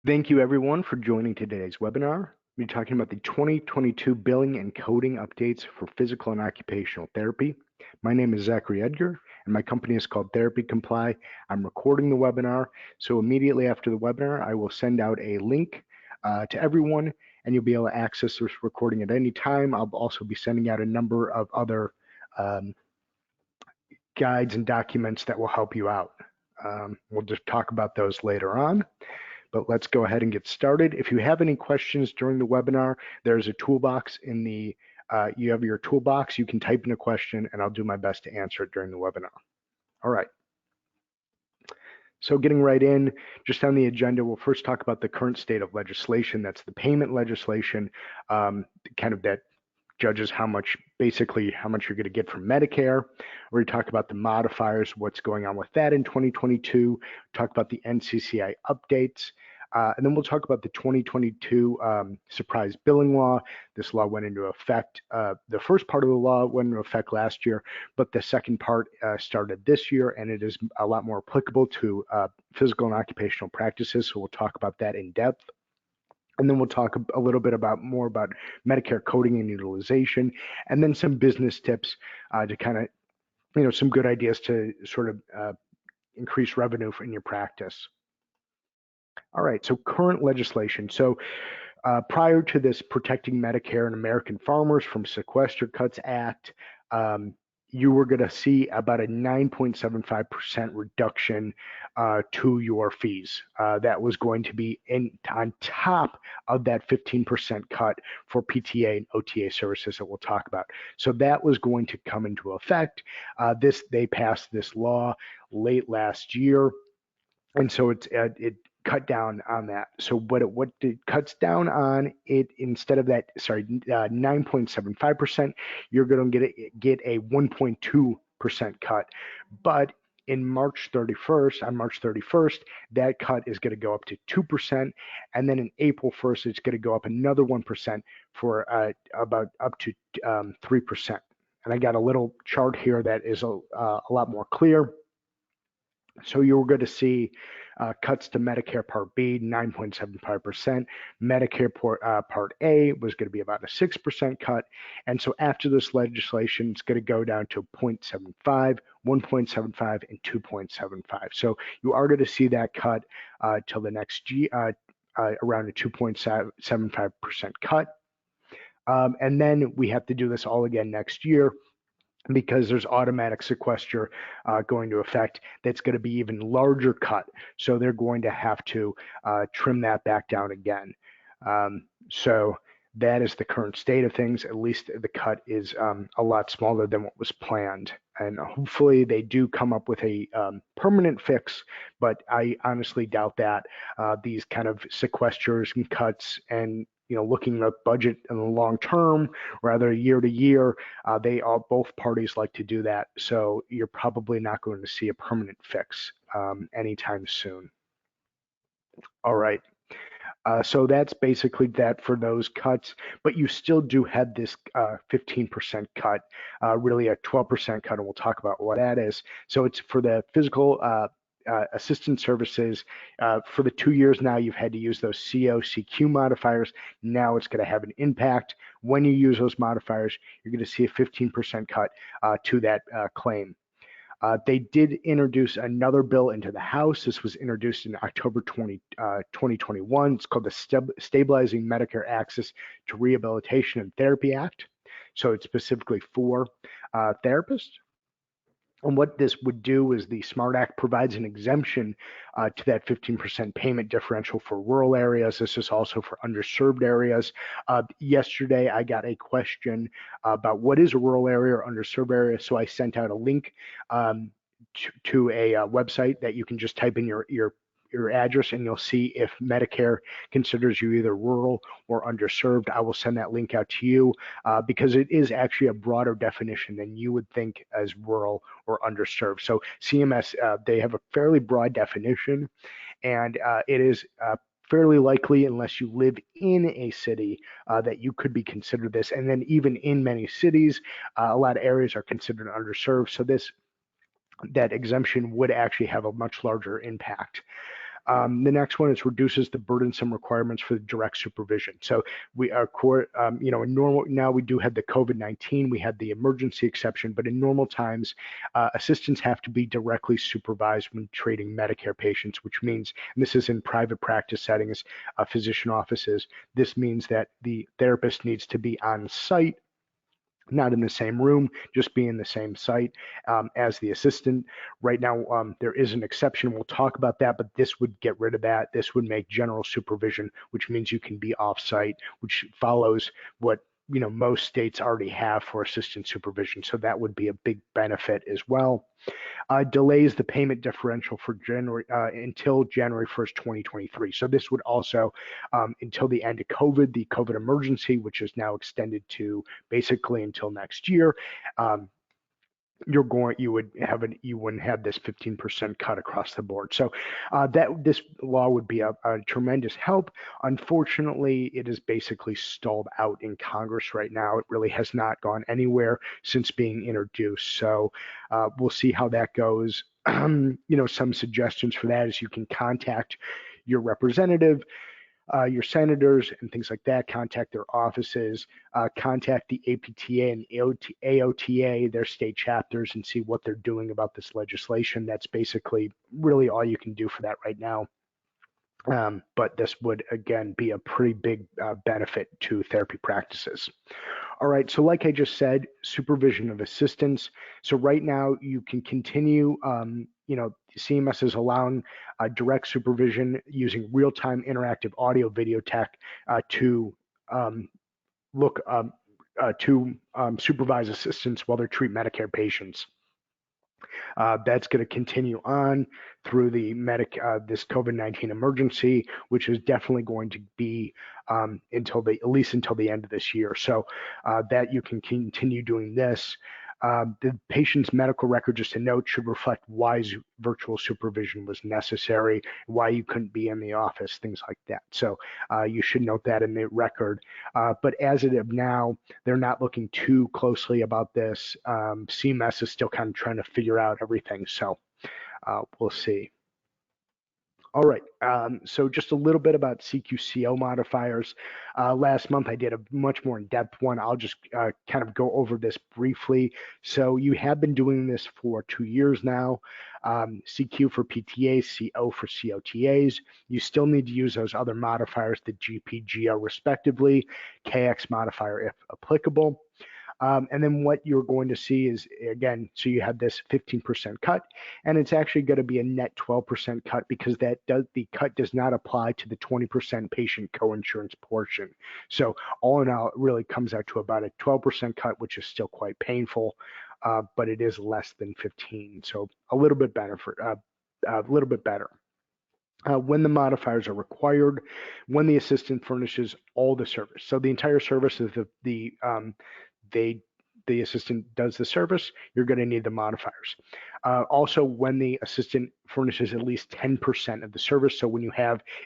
Thank you everyone for joining today's webinar. We're talking about the 2022 billing and coding updates for physical and occupational therapy. My name is Zachary Edgar and my company is called Therapy Comply. I'm recording the webinar, so immediately after the webinar I will send out a link to everyone and you'll be able to access this recording at any time. I'll also be sending out a number of other guides and documents that will help you out. We'll just talk about those later on. But let's go ahead and get started. If you have any questions during the webinar, there's a toolbox in the, you have your toolbox, you can type in a question and I'll do my best to answer it during the webinar. All right. So getting right in, just on the agenda, we'll first talk about the current state of legislation. That's the payment legislation, kind of that judges how much, basically how much you're going to get from Medicare. We're going to talk about the modifiers, what's going on with that in 2022, talk about the NCCI updates, and then we'll talk about the 2022 surprise billing law. This law went into effect, the first part of the law went into effect last year, but the second part started this year, and it is a lot more applicable to physical and occupational practices, so we'll talk about that in depth. And then we'll talk a little bit more about Medicare coding and utilization, and then some business tips to kind of, some good ideas to sort of increase revenue in your practice. All right, so current legislation. So prior to this Protecting Medicare and American Farmers from Sequester Cuts Act, you were going to see about a 9.75% reduction to your fees. That was going to be on top of that 15% cut for PTA and OTA services that we'll talk about. So that was going to come into effect. They passed this law late last year, and so it cut down on that. So what it cuts down on, it instead of that, 9.75%, you're going to get a 1.2% cut. But on March 31st, that cut is going to go up to 2%, and then in April 1st, it's going to go up another 1% for about up to 3%. And I got a little chart here that is a lot more clear. So you're going to see cuts to Medicare Part B, 9.75%. Medicare Part A was going to be about a 6% cut. And so after this legislation, it's going to go down to 0.75, 1.75, and 2.75. So you are going to see that cut till the next around a 2.75% cut. And then we have to do this all again next year, because there's automatic sequester going to effect. That's going to be even larger cut. So they're going to have to trim that back down again. So that is the current state of things. At least the cut is a lot smaller than what was planned. And hopefully they do come up with a permanent fix, but I honestly doubt that. These kind of sequesters and cuts and looking at budget in the long term, rather year to year, both parties like to do that. So you're probably not going to see a permanent fix anytime soon. All right. So that's basically that for those cuts, but you still do have this 15% cut, really a 12% cut, and we'll talk about what that is. So it's for the physical assistance services. For the 2 years now, you've had to use those COCQ modifiers. Now it's going to have an impact. When you use those modifiers, you're going to see a 15% cut to that claim. They did introduce another bill into the House. This was introduced in October 2021. It's called the Stabilizing Medicare Access to Rehabilitation and Therapy Act. So it's specifically for therapists. And what this would do is the SMART Act provides an exemption to that 15% payment differential for rural areas. This is also for underserved areas. Yesterday, I got a question about what is a rural area or underserved area. So I sent out a link to a website that you can just type in your address and you'll see if Medicare considers you either rural or underserved. I will send that link out to you because it is actually a broader definition than you would think as rural or underserved. So CMS, they have a fairly broad definition, and it is fairly likely, unless you live in a city, that you could be considered this. And then even in many cities, a lot of areas are considered underserved. So that exemption would actually have a much larger impact. The next one is reduces the burdensome requirements for the direct supervision. So we are, in normal, now we do have the COVID-19, we had the emergency exception, but in normal times, assistants have to be directly supervised when treating Medicare patients, which means, and this is in private practice settings, physician offices, this means that the therapist needs to be on site, not in the same room, just be in the same site as the assistant. Right now, there is an exception. We'll talk about that, but this would get rid of that. This would make general supervision, which means you can be off-site, which follows what most states already have for assistant supervision. So that would be a big benefit as well. Delays the payment differential for until January 1st, 2023. So this would also, until the end of COVID, the COVID emergency, which is now extended to basically until next year, you wouldn't have this 15% cut across the board. So this law would be a tremendous help. Unfortunately, it is basically stalled out in Congress right now. It really has not gone anywhere since being introduced. So we'll see how that goes. Some suggestions for that is you can contact your representative, your senators and things like that, contact their offices, contact the APTA and AOTA, their state chapters, and see what they're doing about this legislation. That's basically really all you can do for that right now. But this would, again, be a pretty big benefit to therapy practices. All right, so like I just said, supervision of assistants. So right now you can continue, CMS is allowing direct supervision using real-time interactive audio video tech to supervise assistants while they treat Medicare patients. That's going to continue on through the this COVID-19 emergency, which is definitely going to be at least until the end of this year. So that you can continue doing this. The patient's medical record, just a note, should reflect why virtual supervision was necessary, why you couldn't be in the office, things like that. So you should note that in the record. But as of now, they're not looking too closely about this. CMS is still kind of trying to figure out everything. So we'll see. All right, so just a little bit about CQCO modifiers. Last month I did a much more in-depth one. I'll just kind of go over this briefly. So you have been doing this for 2 years now. CQ for PTAs, CO for COTAs. You still need to use those other modifiers, the GPGO respectively, KX modifier if applicable. And then what you're going to see is, again, so you have this 15% cut, and it's actually going to be a net 12% cut because the cut does not apply to the 20% patient coinsurance portion. So all in all, it really comes out to about a 12% cut, which is still quite painful, but it is less than 15. So a little bit better when the modifiers are required, when the assistant furnishes all the service. So the entire service is the assistant does the service, you're going to need the modifiers. Also, when the assistant furnishes at least 10% of the service. So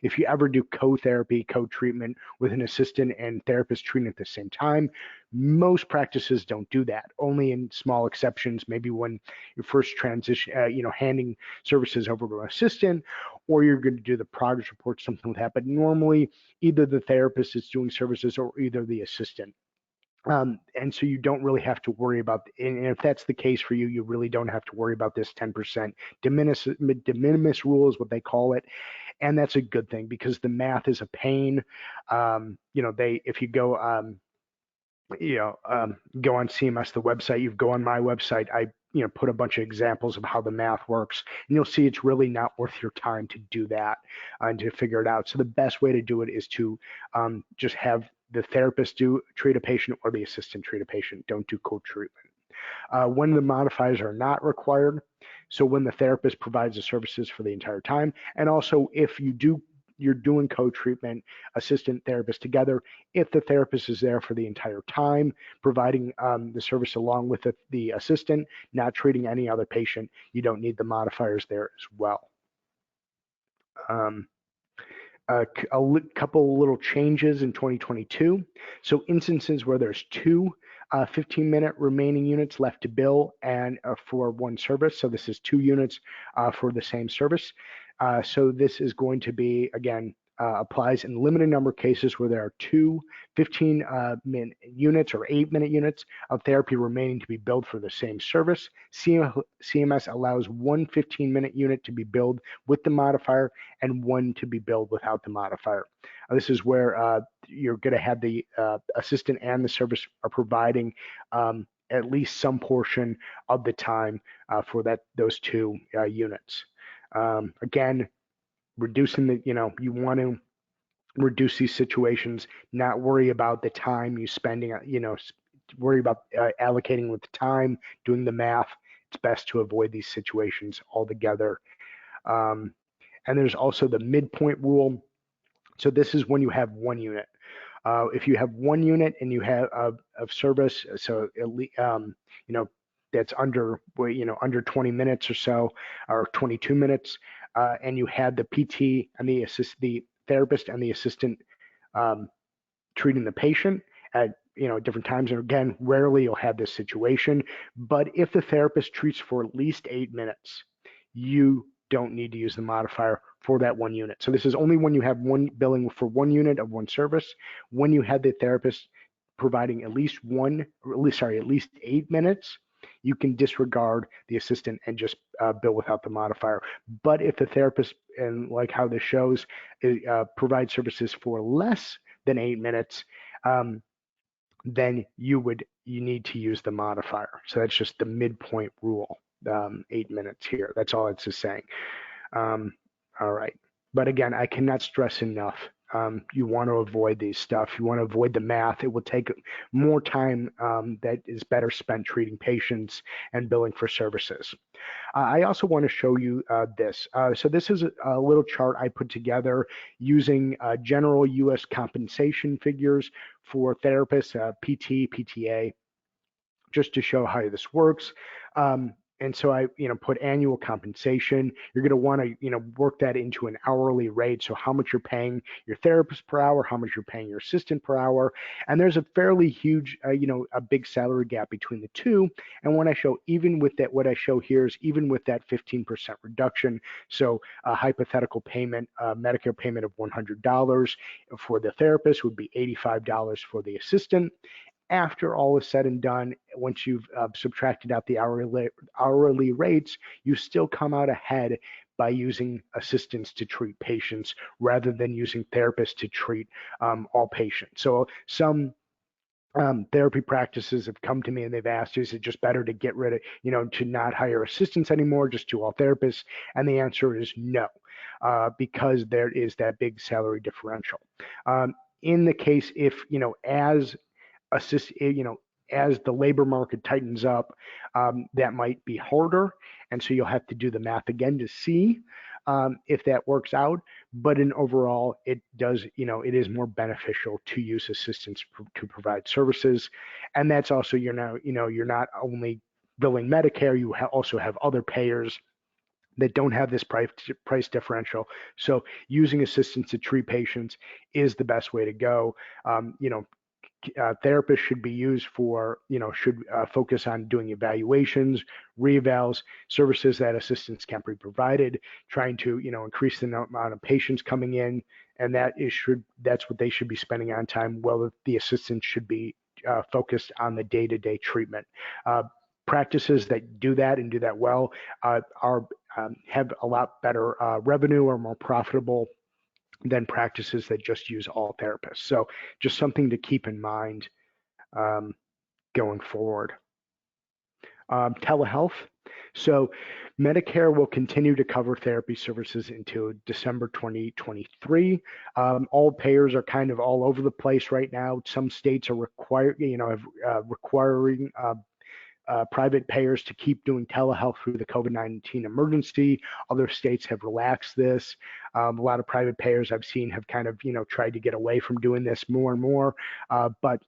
if you ever do co-therapy, co-treatment with an assistant and therapist treating at the same time, most practices don't do that. Only in small exceptions, maybe when you first transition, handing services over to an assistant, or you're going to do the progress report, something like that. But normally, either the therapist is doing services or either the assistant. And so you don't really have to worry about, and if that's the case for you, you really don't have to worry about this 10% de minimis rule is what they call it. And that's a good thing because the math is a pain. If you go, go on CMS, the website, you go on my website, I put a bunch of examples of how the math works, and you'll see it's really not worth your time to do that and to figure it out. So the best way to do it is to just have the therapist treat a patient or the assistant treat a patient. Don't do co-treatment. When the modifiers are not required, so when the therapist provides the services for the entire time, and also if you're doing co-treatment, assistant therapist together, if the therapist is there for the entire time, providing the service along with the assistant, not treating any other patient, you don't need the modifiers there as well. A couple little changes in 2022. So instances where there's two 15-minute remaining units left to bill and for one service. So this is 2 units for the same service. So this is going to be, again, applies in limited number of cases where there are two 15-minute units or 8-minute units of therapy remaining to be billed for the same service. CMS allows one 15-minute unit to be billed with the modifier and one to be billed without the modifier. This is where you're going to have the assistant and the service are providing at least some portion of the time for those two units. Again, reducing the, you want to reduce these situations, not worry about the time you spending, worry about allocating with the time, doing the math. It's best to avoid these situations altogether. And there's also the midpoint rule. So this is when you have one unit. If you have one unit and you have of service, so at least, that's under 20 minutes or so, or 22 minutes, and you had the PT and the therapist and the assistant treating the patient at different times. And again, rarely you'll have this situation, but if the therapist treats for at least 8 minutes, you don't need to use the modifier for that one unit. So this is only when you have one billing for one unit of one service. When you have the therapist providing at least 8 minutes, you can disregard the assistant and just bill without the modifier. But if the therapist, and like how this shows, provides services for less than 8 minutes, then you need to use the modifier. So that's just the midpoint rule, 8 minutes here. That's all it's just saying. All right. But again, I cannot stress enough. You want to avoid these stuff. You want to avoid the math. It will take more time that is better spent treating patients and billing for services. I also want to show you this. So this is a little chart I put together using general U.S. compensation figures for therapists, PT, PTA, just to show how this works. And so I, put annual compensation. You're going to want to, work that into an hourly rate. So how much you're paying your therapist per hour, how much you're paying your assistant per hour. And there's a fairly huge, a big salary gap between the two. And when I show, even with that, what I show here is even with that 15% reduction. So a hypothetical payment, Medicare payment of $100 for the therapist would be $85 for the assistant. After all is said and done, once you've subtracted out the hourly rates, you still come out ahead by using assistants to treat patients rather than using therapists to treat all patients. So some therapy practices have come to me and they've asked, is it just better to get rid of, to not hire assistants anymore, just do all therapists? And the answer is no, because there is that big salary differential. In the case, if, as the labor market tightens up, that might be harder. And so you'll have to do the math again to see if that works out. But in overall, it does, it is more beneficial to use assistants to provide services. And that's also, you're not only billing Medicare, you also have other payers that don't have this price differential. So using assistants to treat patients is the best way to go. Therapists should be used for, should focus on doing evaluations, reevals, services that assistants can be provided, trying to, increase the amount of patients coming in, and that's what they should be spending on time. Well, the assistants should be focused on the day-to-day treatment. Practices that do that and do that well have a lot better revenue, or more profitable than practices that just use all therapists. So just something to keep in mind going forward. Telehealth. So Medicare will continue to cover therapy services until December 2023. All payers are kind of all over the place right now. Some states are requiring private payers to keep doing telehealth through the COVID-19 emergency. Other states have relaxed this. A lot of private payers I've seen have kind of, tried to get away from doing this more and more. But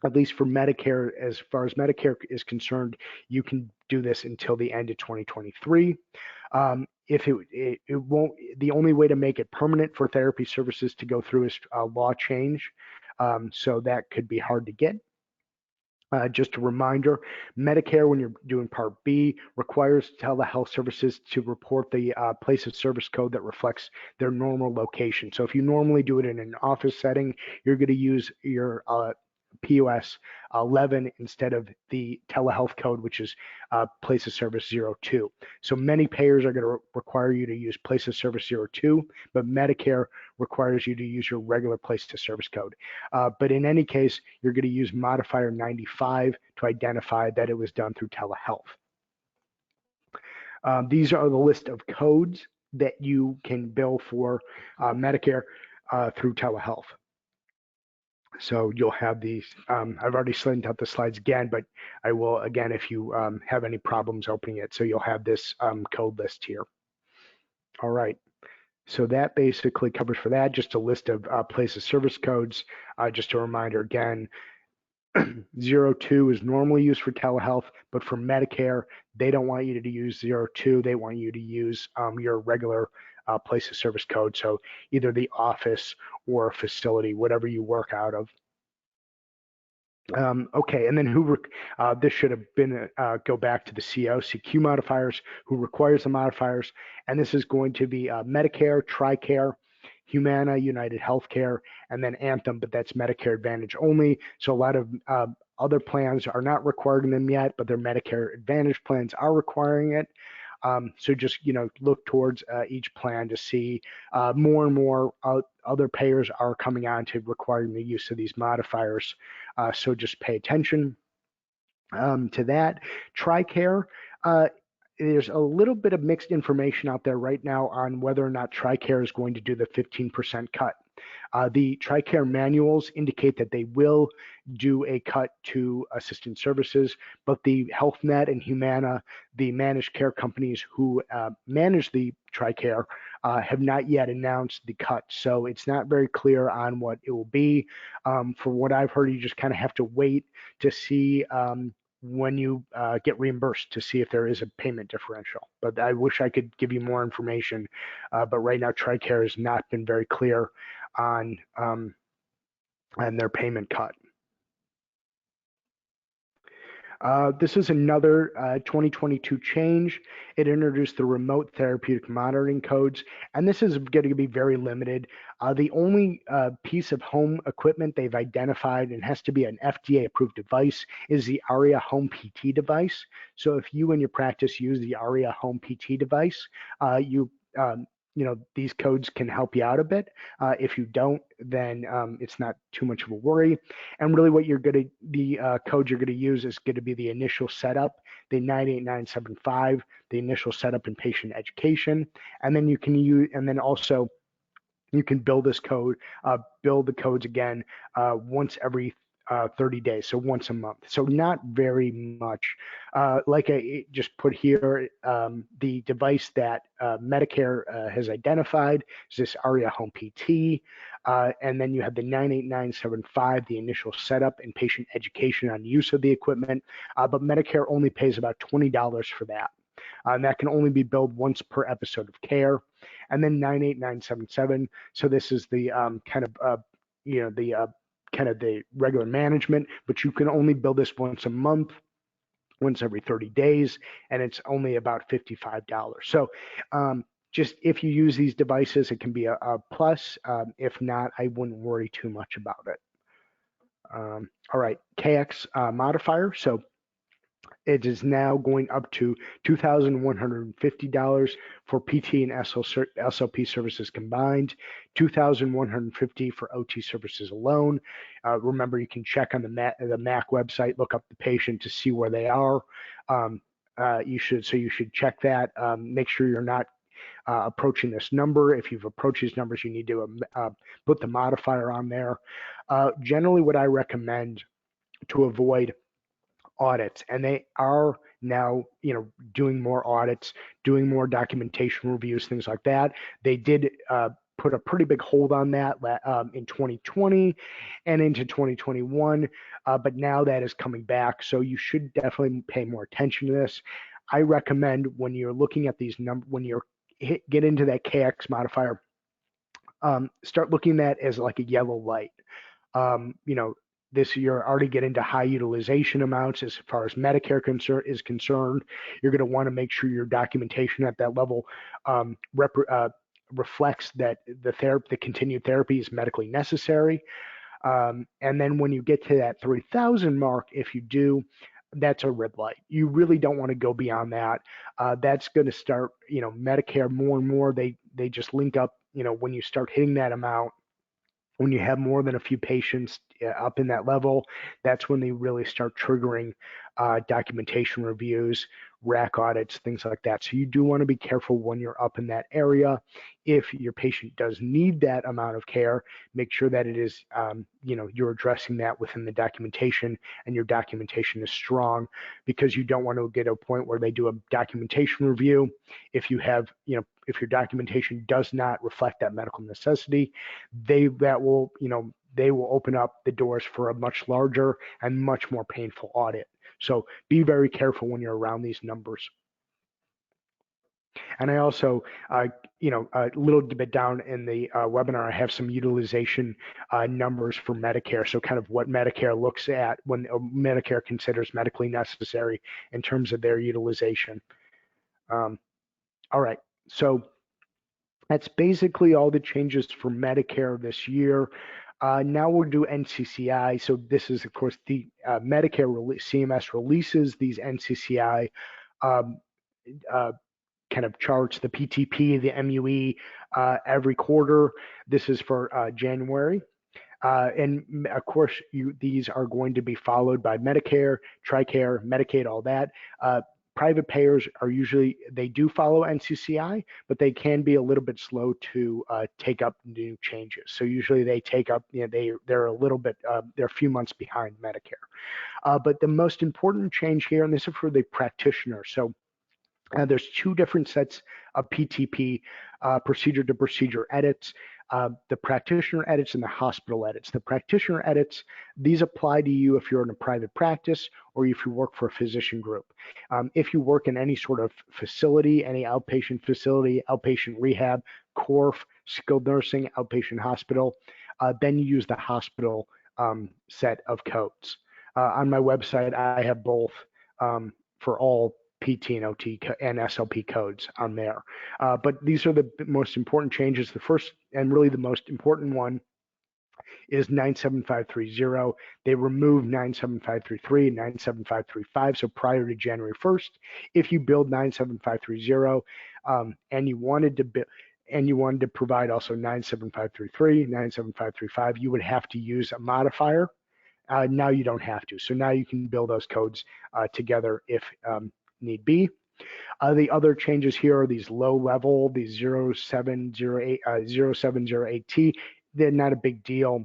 at least for Medicare, as far as Medicare is concerned, you can do this until the end of 2023. If it won't, the only way to make it permanent for therapy services to go through is a law change. So that could be hard to get. Just a reminder, Medicare, when you're doing Part B, requires telehealth services to report the place of service code that reflects their normal location. So if you normally do it in an office setting, you're going to use your POS 11 instead of the telehealth code, which is place of service 02. So many payers are going to require you to use place of service 02, but Medicare requires you to use your regular place to service code. But in any case, you're going to use modifier 95 to identify that it was done through telehealth. These are the list of codes that you can bill for Medicare through telehealth. So you'll have these. I've already sent out the slides again, but I will again if you have any problems opening it. So you'll have this code list here. All right. So that basically covers for that. Just a list of place of service codes. Just a reminder again, 02 is normally used for telehealth, but for Medicare, they don't want you to use 02. They want you to use your regular place of service code. So either the office or facility, whatever you work out of. Okay, and then this should have been, go back to the CQ modifiers, who requires the modifiers, and this is going to be Medicare, TRICARE, Humana, United Healthcare, and then Anthem, but that's Medicare Advantage only. So a lot of other plans are not requiring them yet, but their Medicare Advantage plans are requiring it. So just, look towards each plan to see more and more other payers are coming on to requiring the use of these modifiers. So just pay attention to that. TRICARE, there's a little bit of mixed information out there right now on whether or not TRICARE is going to do the 15% cut. The TRICARE manuals indicate that they will do a cut to assistance services, but the HealthNet and Humana, the managed care companies who manage the TRICARE, have not yet announced the cut. So it's not very clear on what it will be. For what I've heard, you just kind of have to wait to see when you get reimbursed to see if there is a payment differential. But I wish I could give you more information. But right now, TRICARE has not been very clear on their payment cut. This is another 2022 change. It introduced the remote therapeutic monitoring codes, and this is going to be very limited. The only piece of home equipment they've identified, and has to be an FDA-approved device, is the ARIA Home PT device. So if you and your practice use the ARIA Home PT device, these codes can help you out a bit. If you don't, then it's not too much of a worry. And really what the code you're going to use is going to be the initial setup, the 98975, the initial setup in patient education. And then you can use, and then also you can build this code, build the codes again once every 30 days, so once a month. So not very much. Like I just put here, the device that Medicare has identified is this ARIA Home PT, and then you have the 98975, the initial setup and patient education on use of the equipment, but Medicare only pays about $20 for that. And that can only be billed once per episode of care. And then 98977, so this is the kind of the regular management, but you can only bill this once a month, once every 30 days, and it's only about $55. So just if you use these devices, it can be a plus. If not, I wouldn't worry too much about it. All right, KX modifier. So it is now going up to $2,150 for PT and SLP services combined, $2,150 for OT services alone. Remember, you can check on the MAC website, look up the patient to see where they are. You should check that. Make sure you're not approaching this number. If you've approached these numbers, you need to put the modifier on there. Generally, what I recommend to avoid audits, and they are now doing more audits, doing more documentation reviews, things like that. They did put a pretty big hold on that in 2020 and into 2021, but now that is coming back, so you should definitely pay more attention to this. I recommend when you're looking at these numbers, when you get into that KX modifier, start looking at that as like a yellow light. this you're already getting to high utilization amounts as far as Medicare is concerned. You're going to want to make sure your documentation at that level reflects that the continued therapy is medically necessary. And then when you get to that 3,000 mark, if you do, that's a red light. You really don't want to go beyond that. That's going to start, Medicare more and more, they just link up, when you start hitting that amount, when you have more than a few patients up in that level, that's when they really start triggering documentation reviews, rack audits, things like that. So you do want to be careful when you're up in that area. If your patient does need that amount of care, make sure that it is, you're addressing that within the documentation and your documentation is strong, because you don't want to get to a point where they do a documentation review. If you have, if your documentation does not reflect that medical necessity, they will open up the doors for a much larger and much more painful audit. So be very careful when you're around these numbers. And I also, a little bit down in the webinar, I have some utilization numbers for Medicare. So kind of what Medicare looks at when Medicare considers medically necessary in terms of their utilization. All right, so that's basically all the changes for Medicare this year. Now we'll do NCCI. So this is, of course, the Medicare CMS releases these NCCI kind of charts, the PTP, the MUE, every quarter. This is for January. And of course, these are going to be followed by Medicare, TRICARE, Medicaid, all that. Private payers are usually, they do follow NCCI, but they can be a little bit slow to take up new changes. So usually they take up, they're a little bit, they're a few months behind Medicare. But the most important change here, and this is for the practitioner. So there's two different sets of PTP, procedure to procedure edits. The practitioner edits and the hospital edits. The practitioner edits, these apply to you if you're in a private practice or if you work for a physician group. If you work in any sort of facility, any outpatient facility, outpatient rehab, CORF, skilled nursing, outpatient hospital, then you use the hospital set of codes. On my website, I have both for all PT and OT and SLP codes on there. But these are the most important changes. The first and really the most important one is 97530. They removed 97533 and 97535. So prior to January 1st, if you build 97530 and you wanted to provide also 97533, 97535, you would have to use a modifier. Now you don't have to. So now you can build those codes together if need be. The other changes here are these low level, these 0708T. They're not a big deal.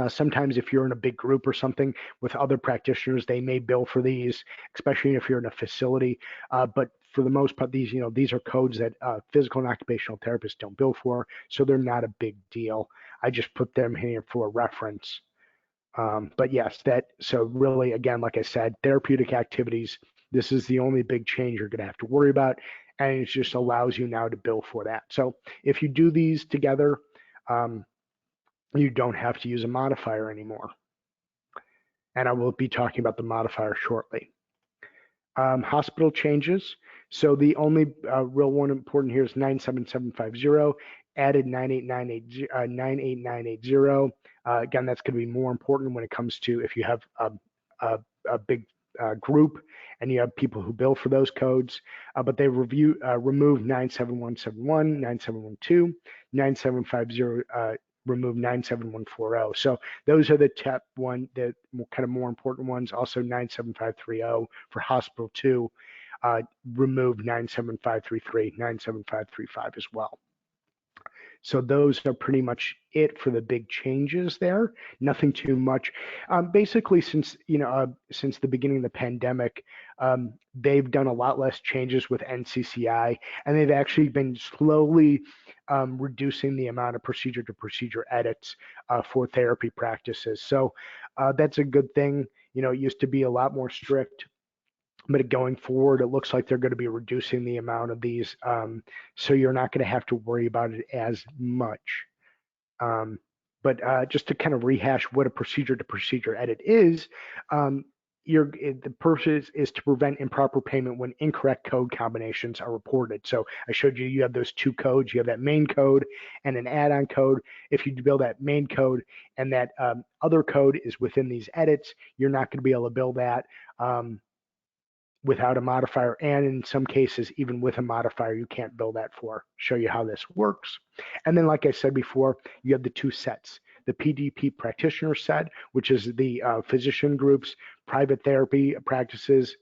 Sometimes if you're in a big group or something with other practitioners, they may bill for these, especially if you're in a facility. But for the most part, these are codes that physical and occupational therapists don't bill for, so they're not a big deal. I just put them here for reference. But yes, so really, again, like I said, therapeutic activities, this is the only big change you're going to have to worry about, and it just allows you now to bill for that. So if you do these together, you don't have to use a modifier anymore. And I will be talking about the modifier shortly. Hospital changes. So the only real one important here is 97750, added 98980. Again, that's going to be more important when it comes to if you have a big group and you have people who bill for those codes. But they removed 97171, 9712, 9750, remove 97140. So those are the top one, the kind of more important ones. Also 97530 for hospital 2, remove 97533, 97535 as well. So those are pretty much it for the big changes there. Nothing too much. Basically, since the beginning of the pandemic, they've done a lot less changes with NCCI, and they've actually been slowly reducing the amount of procedure to procedure edits for therapy practices. So that's a good thing. It used to be a lot more strict, but going forward, it looks like they're going to be reducing the amount of these, so you're not going to have to worry about it as much. But just to kind of rehash what a procedure-to-procedure edit is, the purpose is to prevent improper payment when incorrect code combinations are reported. So I showed you, you have those two codes. You have that main code and an add-on code. If you build that main code and that other code is within these edits, you're not going to be able to build that without a modifier, and in some cases, even with a modifier, you can't bill that for. Show you how this works. And then, like I said before, you have the two sets. The PDP practitioner set, which is the physician groups, private therapy practices,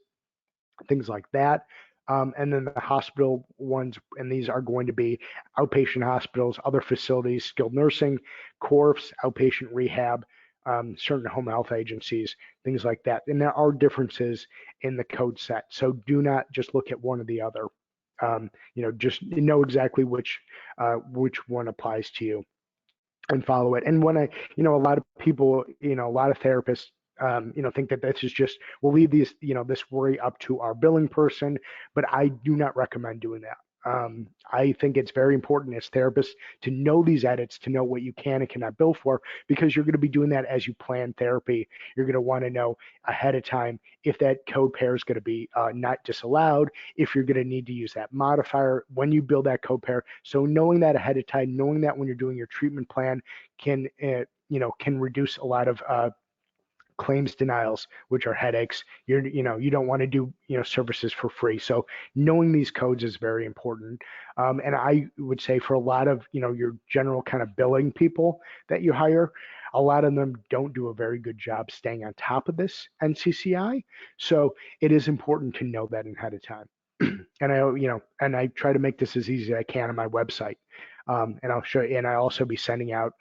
things like that. And then the hospital ones, and these are going to be outpatient hospitals, other facilities, skilled nursing, CORFs, outpatient rehab, certain home health agencies, things like that. And there are differences in the code set. So do not just look at one or the other. Just know exactly which one applies to you and follow it. And when a lot of people, a lot of therapists, think that this is just, we'll leave these, this worry up to our billing person, but I do not recommend doing that. I think it's very important as therapists to know these edits, to know what you can and cannot bill for, because you're going to be doing that as you plan therapy. You're going to want to know ahead of time if that code pair is going to be not disallowed, if you're going to need to use that modifier when you build that code pair. So knowing that ahead of time, knowing that when you're doing your treatment plan can reduce a lot of claims denials, which are headaches. You don't want to do services for free. So knowing these codes is very important. And I would say for a lot of your general kind of billing people that you hire, a lot of them don't do a very good job staying on top of this NCCI. So it is important to know that ahead of time. And I try to make this as easy as I can on my website. And I'll show you, and I'll also be sending out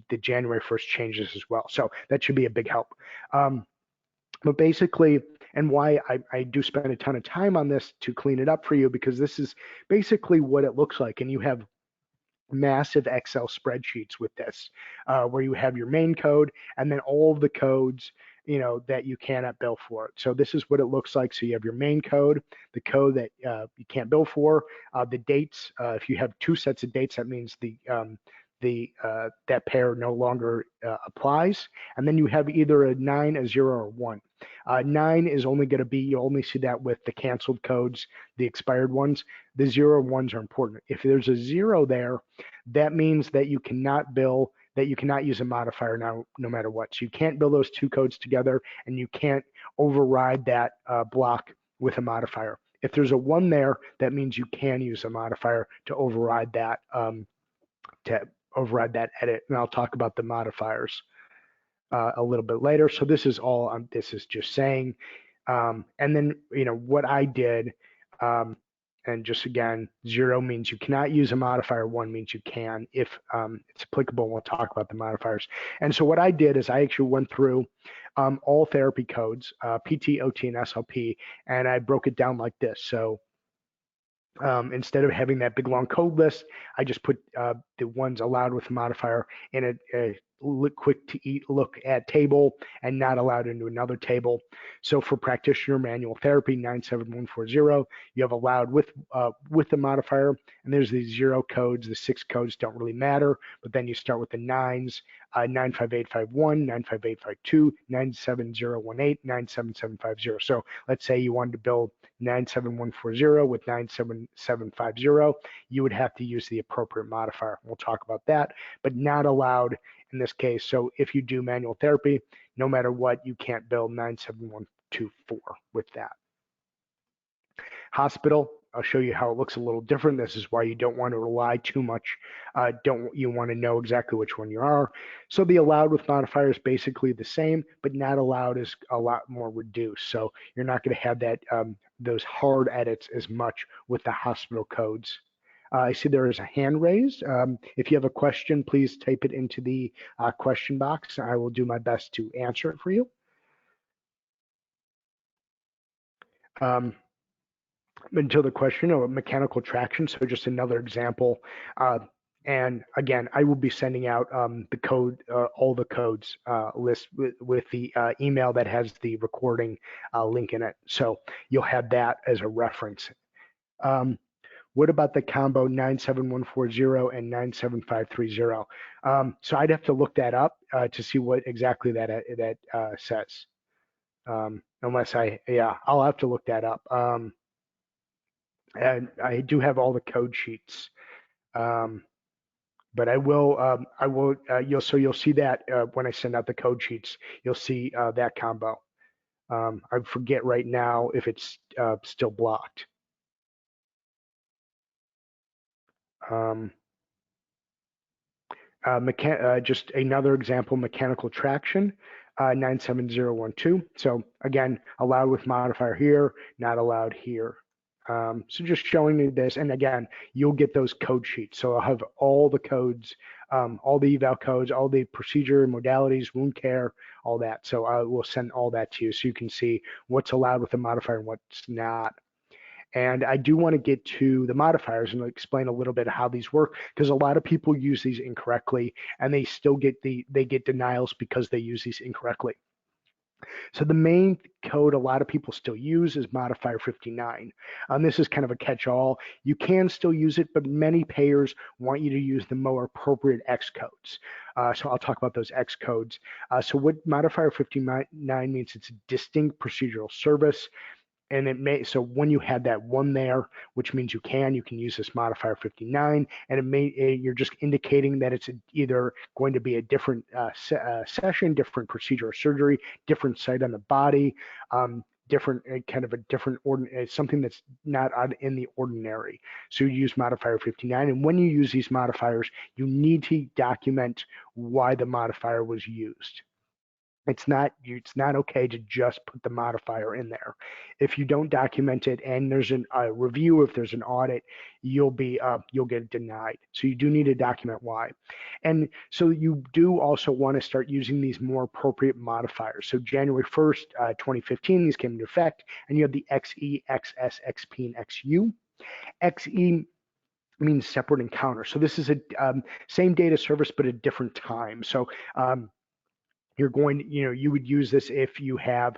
the January 1st changes as well. So that should be a big help. But basically, and why I do spend a ton of time on this to clean it up for you, because this is basically what it looks like. And you have massive Excel spreadsheets with this, where you have your main code and then all of the codes that you cannot bill for. So this is what it looks like. So you have your main code, the code that you can't bill for, the dates. If you have two sets of dates, that means that pair no longer applies. And then you have either a 9, a 0, or 1. 9 is only going to be, you only see that with the canceled codes, the expired ones. The 0 ones are important. If there's a 0 there, that means that you cannot bill, that you cannot use a modifier now, no matter what. So you can't bill those two codes together, and you can't override that block with a modifier. If there's a 1 there, that means you can use a modifier to override that edit. And I'll talk about the modifiers a little bit later. So this is all, this is just saying, and then, what I did, and just again, 0 means you cannot use a modifier, 1 means you can if it's applicable. We'll talk about the modifiers. And so what I did is I actually went through all therapy codes, PT, OT, and SLP, and I broke it down like this. So instead of having that big long code list, I just put the ones allowed with a modifier in a quick to look at table and not allowed into another table. So for practitioner manual therapy 97140, you have allowed with the modifier, and there's the 0 codes. The 6 codes don't really matter, but then you start with the 9s, 95851, 95852, 97018, 97750. So let's say you wanted to build 97140 with 97750, you would have to use the appropriate modifier. We'll talk about that, but not allowed in this case. So if you do manual therapy, no matter what, you can't build 97124 with that. Hospital, I'll show you how it looks a little different. This is why you don't want to rely too much. You want to know exactly which one you are. So the allowed with modifier is basically the same, but not allowed is a lot more reduced. So you're not going to have that those hard edits as much with the hospital codes. I see there is a hand raised. If you have a question, please type it into the question box. I will do my best to answer it for you. Until the question of mechanical traction, so just another example. And again, I will be sending out the code, all the codes list with the email that has the recording link in it. So you'll have that as a reference. What about the combo 97140 and 97530? So I'd have to look that up to see what exactly that says. Yeah, I'll have to look that up. And I do have all the code sheets. But you'll see that when I send out the code sheets, you'll see that combo. I forget right now if it's still blocked. Just another example, mechanical traction, 97012. So again, allowed with modifier here, not allowed here. So just showing you this, and again, you'll get those code sheets. So I'll have all the codes, all the eval codes, all the procedure modalities, wound care, all that. So I will send all that to you so you can see what's allowed with the modifier and what's not. And I do want to get to the modifiers and explain a little bit how these work, because a lot of people use these incorrectly and they still get denials because they use these incorrectly. So the main code a lot of people still use is modifier 59. This is kind of a catch-all. You can still use it, but many payers want you to use the more appropriate X codes. So I'll talk about those X codes. So what modifier 59 means, it's a distinct procedural service. And so when you have that one there, which means you can use this modifier 59, and you're just indicating that it's either going to be a different session, different procedure or surgery, different site on the body, different something that's not in the ordinary. So you use modifier 59, and when you use these modifiers, you need to document why the modifier was used. It's not okay to just put the modifier in there. If you don't document it and there's a review, if there's an audit, you'll get denied. So you do need to document why. And so you do also want to start using these more appropriate modifiers. So January 1st, 2015, these came into effect, and you have the XE, XS, XP, and XU. XE means separate encounter. So this is a same data service, but a different time. So you're going to, you would use this if you have,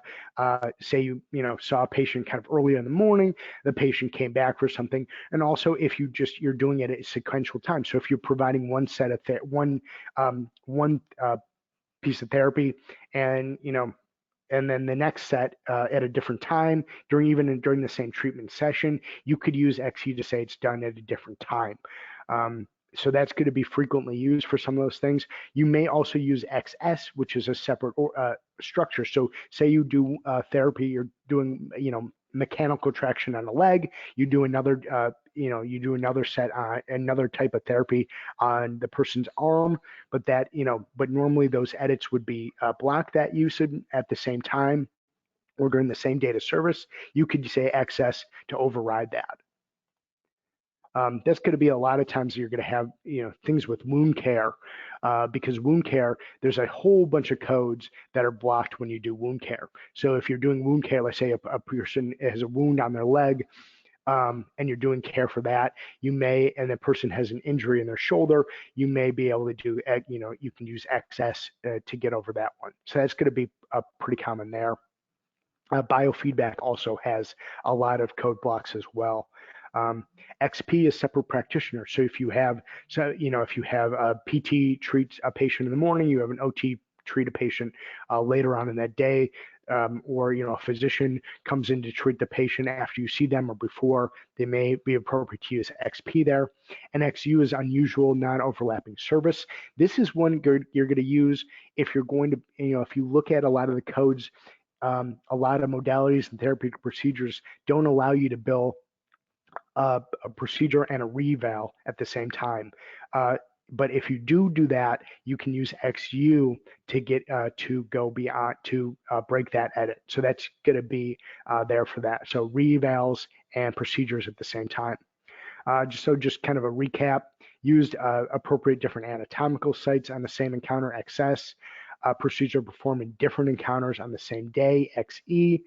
say you saw a patient kind of early in the morning, the patient came back for something, and also if you're doing it at a sequential time. So if you're providing one set of one piece of therapy, and and then the next set at a different time during the same treatment session, you could use XE to say it's done at a different time. So that's going to be frequently used for some of those things. You may also use XS, which is a separate structure. So say you do therapy, you're doing, mechanical traction on a leg, you do another, set on another type of therapy on the person's arm, but but normally those edits would be block that usage at the same time or during the same data service. You could say XS to override that. That's going to be a lot of times you're going to have things with wound care, because wound care, there's a whole bunch of codes that are blocked when you do wound care. So if you're doing wound care, let's say a person has a wound on their leg, and you're doing care for that, and the person has an injury in their shoulder, you may be able to do, you can use XS to get over that one. So that's going to be pretty common there. Biofeedback also has a lot of code blocks as well. XP is separate practitioner. So if you have a PT treats a patient in the morning, you have an OT treat a patient later on in that day, or a physician comes in to treat the patient after you see them or before, they may be appropriate to use XP there. And XU is unusual non-overlapping service. This is one you're going to use if you're going to, if you look at a lot of the codes, a lot of modalities and therapeutic procedures don't allow you to bill a procedure and a reval at the same time. But if you do that, you can use XU to get to go beyond to break that edit. So that's going to be there for that. So revals and procedures at the same time. Just kind of a recap, used appropriate different anatomical sites on the same encounter, XS. Procedure performed in different encounters on the same day, XE.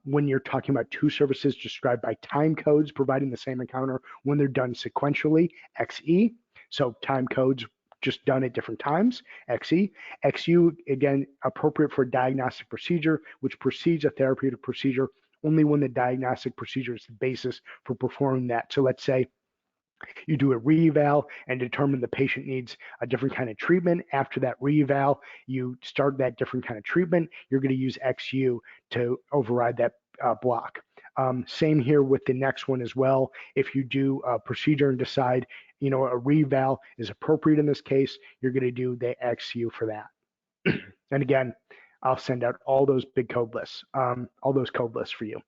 When you're talking about two services described by time codes providing the same encounter when they're done sequentially, XE. So time codes just done at different times, XE. XU, again, appropriate for a diagnostic procedure, which precedes a therapeutic procedure only when the diagnostic procedure is the basis for performing that. So let's say you do a reeval and determine the patient needs a different kind of treatment. After that reeval, you start that different kind of treatment. You're going to use XU to override that block. Same here with the next one as well. If you do a procedure and decide, a reeval is appropriate in this case, you're going to do the XU for that. And again, I'll send out all those big code lists, all those code lists for you.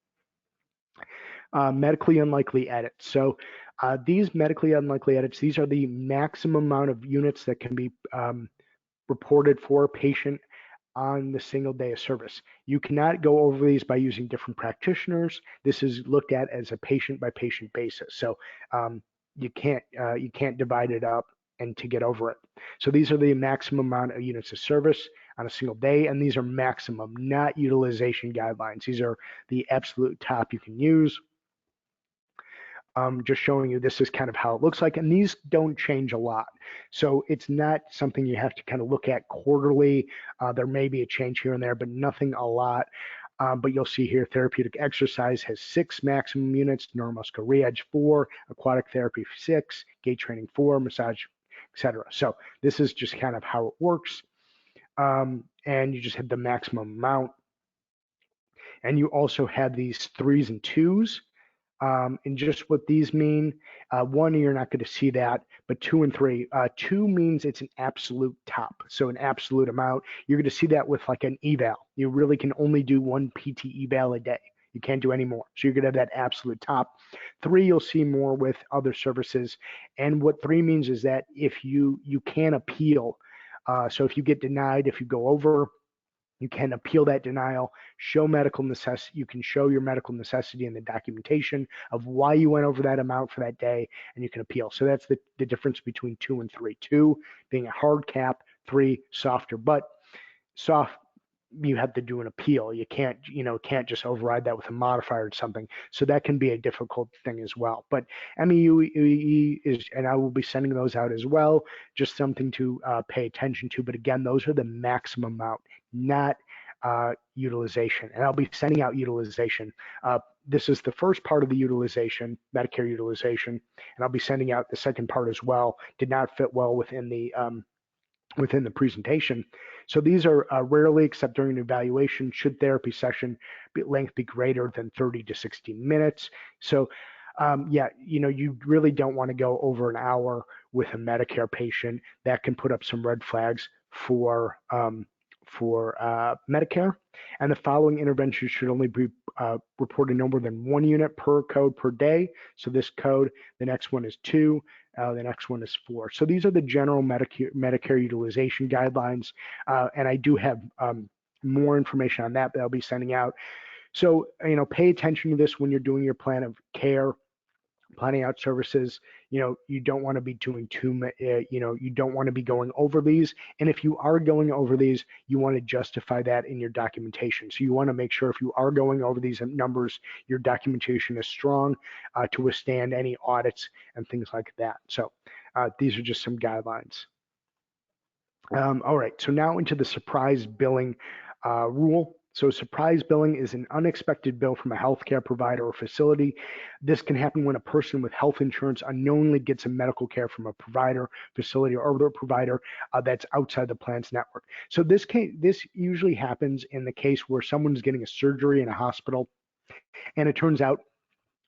Medically unlikely edits. So these medically unlikely edits, these are the maximum amount of units that can be reported for a patient on the single day of service. You cannot go over these by using different practitioners. This is looked at as a patient by patient basis. So you can't divide it up and to get over it. So these are the maximum amount of units of service on a single day, and these are maximum, not utilization guidelines. These are the absolute top you can use. Just showing you this is kind of how it looks like, and these don't change a lot. So it's not something you have to kind of look at quarterly. There may be a change here and there, but nothing a lot. But you'll see here, therapeutic exercise has 6 maximum units, neuromuscular re-edge 4, aquatic therapy 6, gait training 4, massage, etc. So this is just kind of how it works. And you just have the maximum amount. And you also have these 3s and 2s. And just what these mean, 1, you're not going to see that, but 2 and 3. 2 means it's an absolute top, so an absolute amount. You're going to see that with like an eval. You really can only do 1 PT eval a day. You can't do any more. So you're going to have that absolute top. 3, you'll see more with other services. And what 3 means is that if you can appeal. So if you get denied, if you go over, you can appeal that denial, show medical necessity. You can show your medical necessity in the documentation of why you went over that amount for that day, and you can appeal. So that's the difference between 2 and 3. 2 being a hard cap, 3 softer. But soft, you have to do an appeal. You can't just override that with a modifier or something. So that can be a difficult thing as well. But MEUE is, and I will be sending those out as well, just something to pay attention to. But again, those are the maximum amount, not utilization. And I'll be sending out utilization. This is the first part of the utilization, Medicare utilization, and I'll be sending out the second part as well. Did not fit well within the presentation. So these are rarely, except during an evaluation, should therapy session length be greater than 30 to 60 minutes. So you really don't want to go over an hour with a Medicare patient. That can put up some red flags for Medicare. And the following interventions should only be reported no more than 1 unit per code per day. So this code, the next one is 2. The next one is 4. So these are the general Medicare utilization guidelines. And I do have more information on that I'll be sending out. So, pay attention to this when you're doing your plan of care, planning out services. You don't want to be doing you don't want to be going over these. And if you are going over these, you want to justify that in your documentation. So you want to make sure if you are going over these numbers, your documentation is strong to withstand any audits and things like that. So these are just some guidelines. All right, so now into the surprise billing rule. So surprise billing is an unexpected bill from a healthcare provider or facility. This can happen when a person with health insurance unknowingly gets a medical care from a provider, facility, or other provider that's outside the plan's network. So this usually happens in the case where someone's getting a surgery in a hospital, and it turns out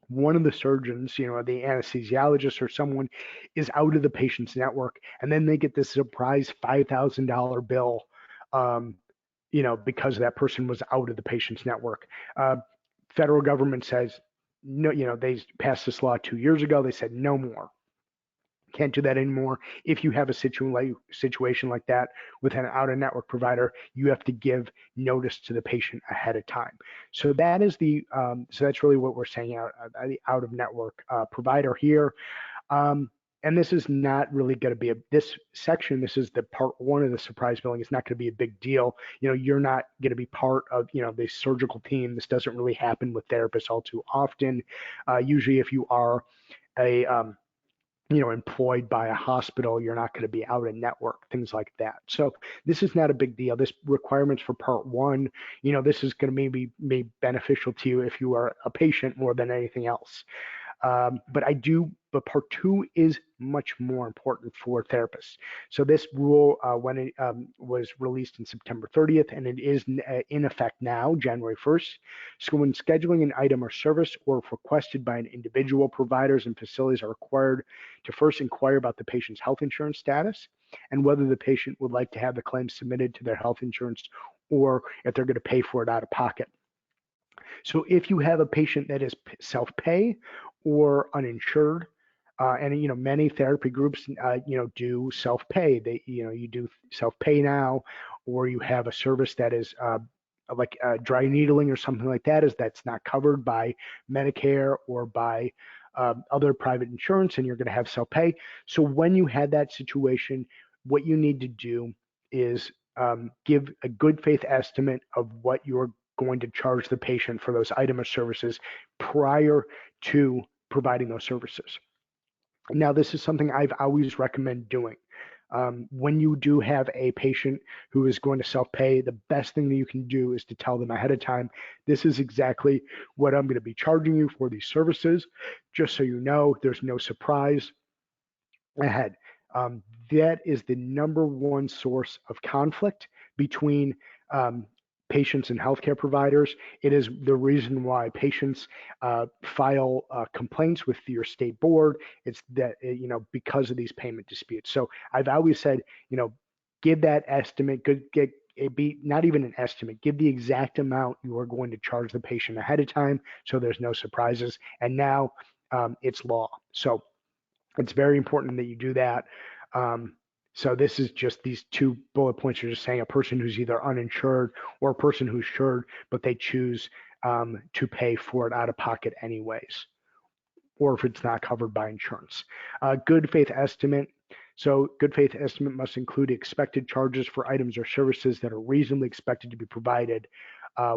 one of the surgeons, the anesthesiologist or someone, is out of the patient's network, and then they get this surprise $5,000 bill. Because that person was out of the patient's network. Federal government says, no, they passed this law 2 years ago. They said no more. Can't do that anymore. If you have a situation like that with an out-of-network provider, you have to give notice to the patient ahead of time. So that is so that's really what we're saying the out-of-network provider here. And this is not really going to be this section. This is the part 1 of the surprise billing. It's not going to be a big deal. You're not going to be part of, the surgical team. This doesn't really happen with therapists all too often. Usually if you are employed by a hospital, you're not going to be out of network, things like that. So this is not a big deal. This requirements for part one, this is going to maybe be beneficial to you if you are a patient more than anything else. But part two is much more important for therapists. So this rule, when it was released in September 30th, and it is in effect now, January 1st. So when scheduling an item or service, or if requested by an individual, providers and facilities are required to first inquire about the patient's health insurance status and whether the patient would like to have the claim submitted to their health insurance, or if they're going to pay for it out of pocket. So if you have a patient that is self-pay or uninsured, and many therapy groups do self-pay. You do self-pay now, or you have a service that is like dry needling or something like that, that's not covered by Medicare or by other private insurance, and you're going to have self-pay. So when you had that situation, what you need to do is give a good faith estimate of what you're going to charge the patient for those items or services prior to providing those services. Now, this is something I've always recommend doing. When you do have a patient who is going to self-pay, the best thing that you can do is to tell them ahead of time, this is exactly what I'm going to be charging you for these services, just so you know there's no surprise ahead. That is the number one source of conflict between patients and healthcare providers. It is the reason why patients file complaints with your state board. It's that, because of these payment disputes. So I've always said, give that estimate, it be not even an estimate, give the exact amount you are going to charge the patient ahead of time so there's no surprises. And now it's law. So it's very important that you do that. So this is just these two bullet points are just saying a person who's either uninsured or a person who's insured, but they choose to pay for it out of pocket anyways, or if it's not covered by insurance. Good faith estimate. So good faith estimate must include expected charges for items or services that are reasonably expected to be provided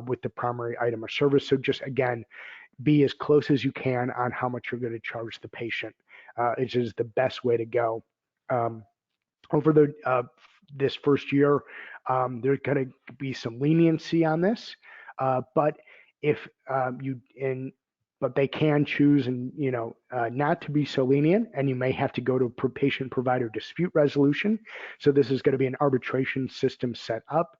with the primary item or service. So just again, be as close as you can on how much you're going to charge the patient. It is the best way to go. Over this first year, there's going to be some leniency on this, but if but they can choose and not to be so lenient, and you may have to go to patient provider dispute resolution. So this is going to be an arbitration system set up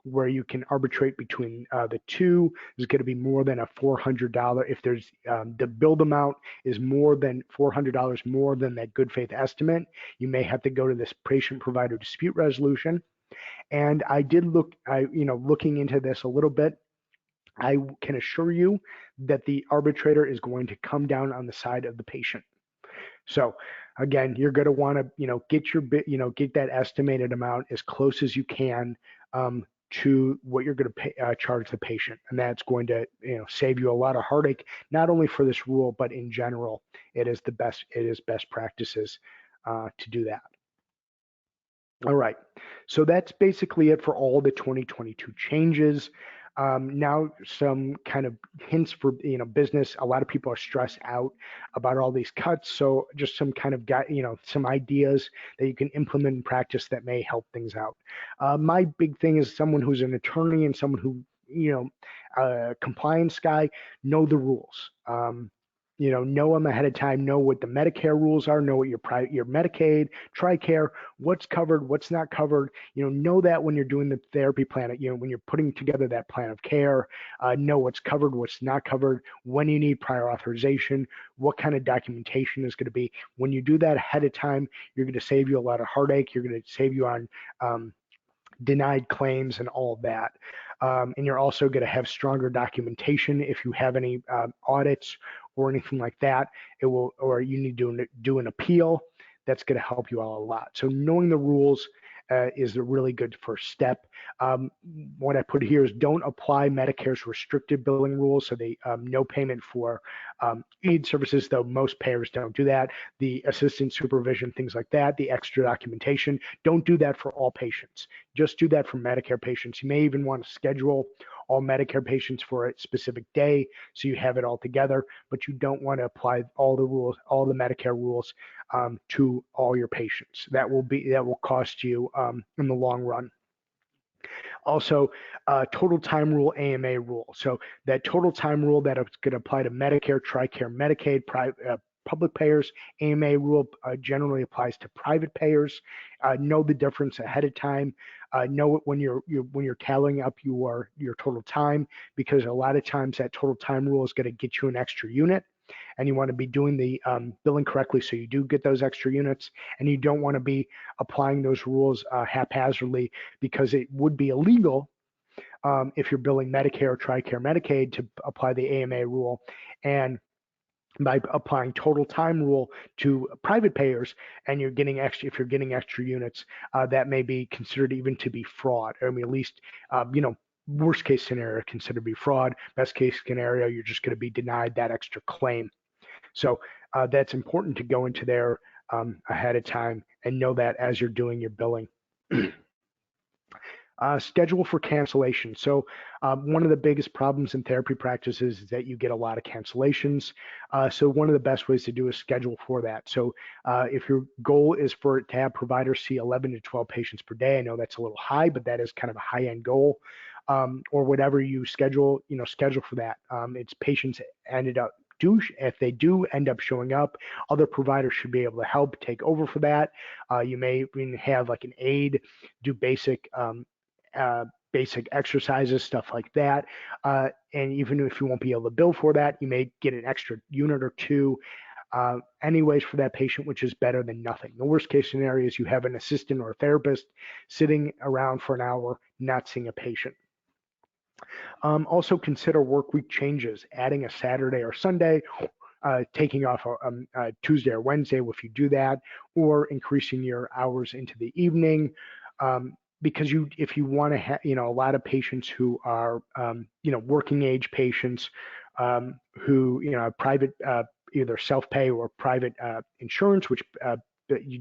where you can arbitrate between the two. There's going to be more than a $400 if there's the billed amount is more than $400 more than that good faith estimate. You may have to go to this patient provider dispute resolution. And I did looking into this a little bit. I can assure you that the arbitrator is going to come down on the side of the patient. So again, you're going to want to, get that estimated amount as close as you can to what you're going to charge the patient. And that's going to, save you a lot of heartache, not only for this rule, but in general, it is best practices to do that. All right. So that's basically it for all the 2022 changes. Now some kind of hints for business. A lot of people are stressed out about all these cuts, so just some kind of some ideas that you can implement in practice that may help things out. My big thing is someone who's an attorney and someone who compliance guy, know the rules. Know them ahead of time, know what the Medicare rules are, know what your Medicaid, TRICARE, what's covered, what's not covered, know that when you're doing the therapy plan, when you're putting together that plan of care, know what's covered, what's not covered, when you need prior authorization, what kind of documentation is going to be. When you do that ahead of time, you're going to save you a lot of heartache. You're going to save you on denied claims and all of that. And you're also going to have stronger documentation if you have any audits or anything like that. Or you need to do an appeal. That's going to help you out a lot. So knowing the rules is a really good first step. What I put here is don't apply Medicare's restricted billing rules. So they no payment for aid services, though most payers don't do that. The assistant supervision, things like that, the extra documentation, don't do that for all patients. Just do that for Medicare patients. You may even want to schedule all Medicare patients for a specific day, so you have it all together, but you don't want to apply all the rules, all the Medicare rules to all your patients. That will cost you in the long run. Also, total time rule, AMA rule. So that total time rule that is going to apply to Medicare, TRICARE, Medicaid, public payers. AMA rule generally applies to private payers. Know the difference ahead of time. Know it when you're tallying up your total time, because a lot of times that total time rule is going to get you an extra unit, and you want to be doing the billing correctly so you do get those extra units, and you don't want to be applying those rules haphazardly, because it would be illegal if you're billing Medicare, TRICARE, Medicaid to apply the AMA rule. And by applying total time rule to private payers, and you're getting extra, if you're getting extra units, that may be considered even to be fraud. I mean, at least, worst case scenario, considered to be fraud. Best case scenario, you're just going to be denied that extra claim. So that's important to go into there ahead of time and know that as you're doing your billing. Schedule for cancellation. So one of the biggest problems in therapy practices is that you get a lot of cancellations. So one of the best ways to do is schedule for that. So if your goal is to have providers see 11 to 12 patients per day, I know that's a little high, but that is kind of a high-end goal. Or whatever you schedule for that. It's patients if they do end up showing up, other providers should be able to help take over for that. You may even have like an aide do basic exercises, stuff like that. And even if you won't be able to bill for that, you may get an extra unit or two anyways for that patient, which is better than nothing. The worst case scenario is you have an assistant or a therapist sitting around for an hour, not seeing a patient. Also consider work week changes, adding a Saturday or Sunday, taking off a Tuesday or Wednesday if you do that, or increasing your hours into the evening. Because if you want to have, a lot of patients who are, working age patients who, have private, either self-pay or private insurance, which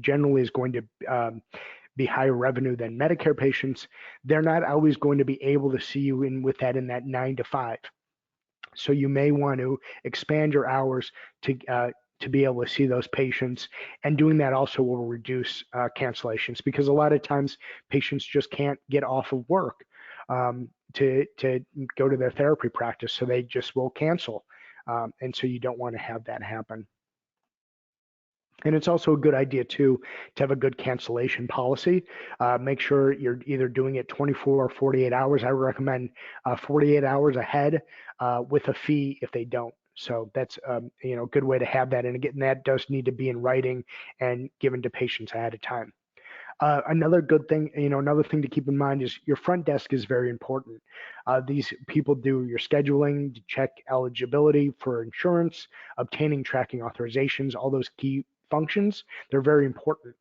generally is going to be higher revenue than Medicare patients, they're not always going to be able to see you in that 9 to 5. So you may want to expand your hours to be able to see those patients, and doing that also will reduce cancellations, because a lot of times patients just can't get off of work to go to their therapy practice, so they just will cancel, and so you don't want to have that happen. And it's also a good idea too to have a good cancellation policy. Make sure you're either doing it 24 or 48 hours. I recommend 48 hours ahead with a fee if they don't. So that's a good way to have that. And again, that does need to be in writing and given to patients ahead of time. Another good thing, another thing to keep in mind is your front desk is very important. These people do your scheduling, to check eligibility for insurance, obtaining tracking authorizations, all those key functions. They're very important.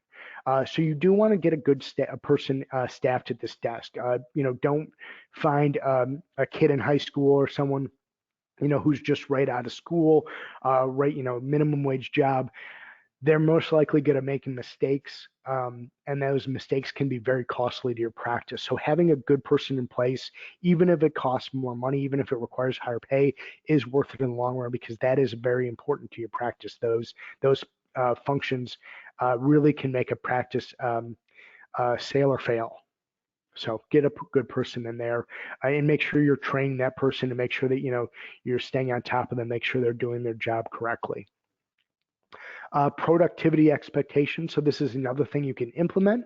So you do want to get a good person staffed at this desk. Don't find a kid in high school or someone who's just right out of school, minimum wage job. They're most likely going to make mistakes, and those mistakes can be very costly to your practice. So having a good person in place, even if it costs more money, even if it requires higher pay, is worth it in the long run, because that is very important to your practice. Those functions really can make a practice sail or fail. So get a good person in there, and make sure you're training that person to make sure that you're staying on top of them, make sure they're doing their job correctly. Productivity expectations. So this is another thing you can implement.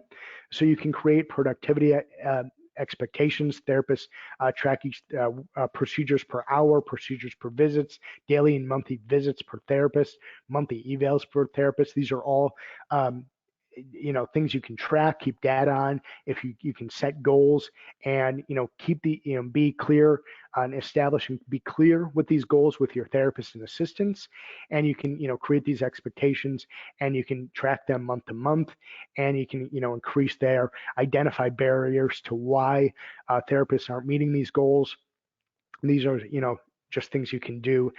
So you can create productivity expectations. Therapists track each procedures per hour, procedures per visits, daily and monthly visits per therapist, monthly evals per therapist. These are all things you can track, keep data on. If you can set goals and keep be clear on establishing, be clear with these goals with your therapists and assistants, and you can create these expectations, and you can track them month to month, and you can increase identify barriers to why therapists aren't meeting these goals. These are just things you can do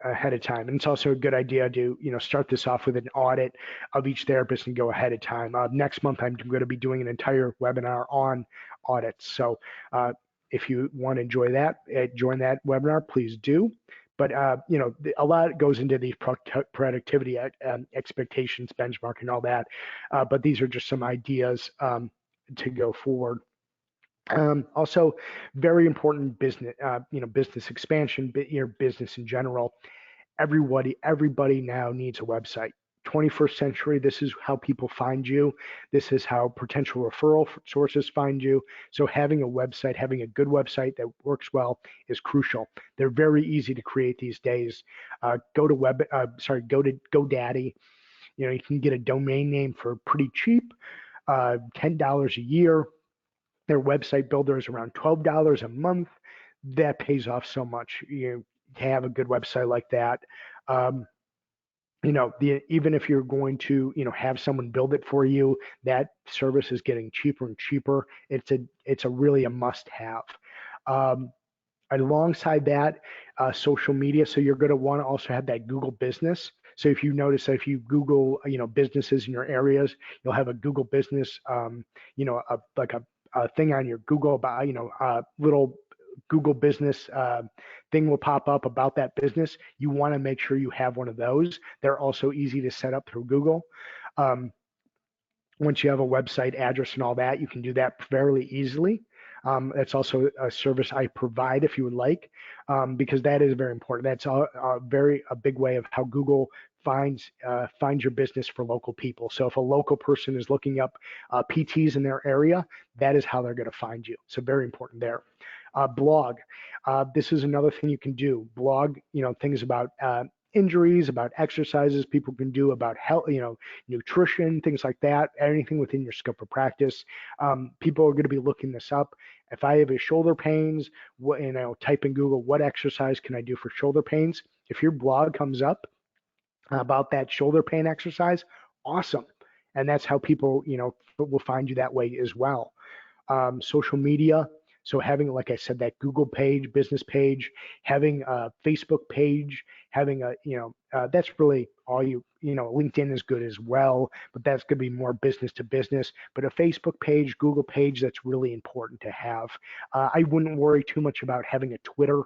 ahead of time. And it's also a good idea to start this off with an audit of each therapist and go ahead of time. Next month I'm going to be doing an entire webinar on audits. So if you want to enjoy that, join that webinar, please do. But you know, a lot goes into these productivity expectations, benchmark, and all that. But these are just some ideas to go forward. Also, very important business, you know, business expansion, your business in general. Everybody now needs a website. 21st century, this is how people find you. This is how potential referral sources find you. So having a website, having a good website that works well is crucial. They're very easy to create these days. Go to GoDaddy. You know, you can get a domain name for pretty cheap, $10 a year. Their website builder is around $12 a month. That pays off so much. You have a good website like that. You know, even if you're going to, you know, have someone build it for you, that service is getting cheaper and cheaper. It's a really a must-have. Alongside that, social media. So you're going to want to also have that Google business. So if you notice that if you Google, you know, businesses in your areas, you'll have a Google business, you know, like a thing on your Google about, you know, little Google business thing will pop up about that business. You want to make sure you have one of those. They're also easy to set up through Google. Once you have a website address and all that, you can do that fairly easily. That's also a service I provide if you would like, because that is very important. That's a big way of how Google finds your business for local people. So if a local person is looking up PTs in their area, that is how they're going to find you. So very important there. Blog. This is another thing you can do. Blog, you know, things about injuries, about exercises people can do, about health, you know, nutrition, things like that, anything within your scope of practice. People are going to be looking this up. If I have a shoulder pains, you know, type in Google, what exercise can I do for shoulder pains? If your blog comes up about that shoulder pain exercise, awesome. And that's how people, you know, will find you that way as well. Social media. So having, like I said, that Google page, business page, having a Facebook page, having a, you know, that's really all you know, LinkedIn is good as well, but that's going to be more business to business. But a Facebook page, Google page, that's really important to have. I wouldn't worry too much about having a Twitter,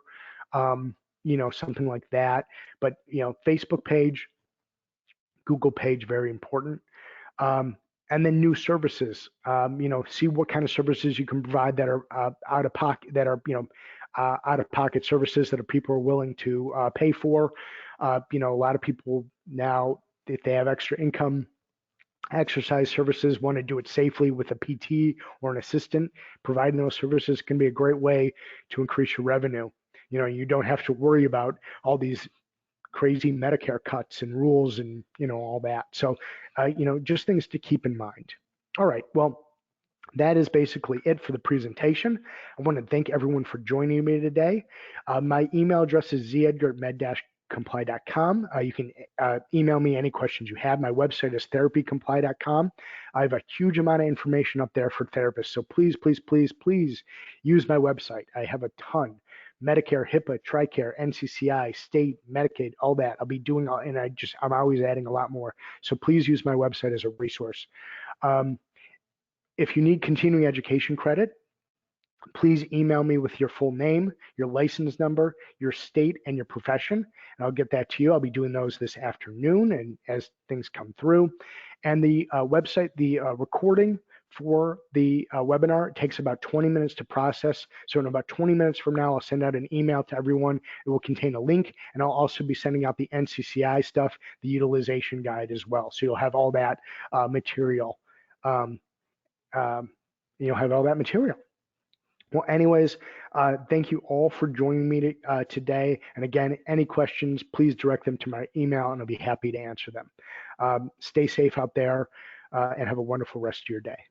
you know, something like that. But, you know, Facebook page, Google page, very important. And then new services, you know, see what kind of services you can provide that are out of pocket, that are, you know, out of pocket services that people are willing to pay for. You know, a lot of people now, if they have extra income, exercise services, want to do it safely with a PT or an assistant. Providing those services can be a great way to increase your revenue. You know, you don't have to worry about all these crazy Medicare cuts and rules and, you know, all that. So, you know, just things to keep in mind. All right, well, that is basically it for the presentation. I want to thank everyone for joining me today. My email address is z@med-comply.com. You can email me any questions you have. My website is therapycomply.com. I have a huge amount of information up there for therapists. So please, please, please, please use my website. I have a ton. Medicare, HIPAA, TRICARE, NCCI, state, Medicaid, all that. I'll be doing all, and I'm always adding a lot more. So please use my website as a resource. If you need continuing education credit, please email me with your full name, your license number, your state, and your profession, and I'll get that to you. I'll be doing those this afternoon and as things come through. And the website, the recording for the webinar, it takes about 20 minutes to process. So in about 20 minutes from now, I'll send out an email to everyone. It will contain a link, and I'll also be sending out the NCCI stuff, the utilization guide as well. So you'll have all that material. You'll have all that material. Well, anyways, thank you all for joining me today. And again, any questions, please direct them to my email, and I'll be happy to answer them. Stay safe out there, and have a wonderful rest of your day.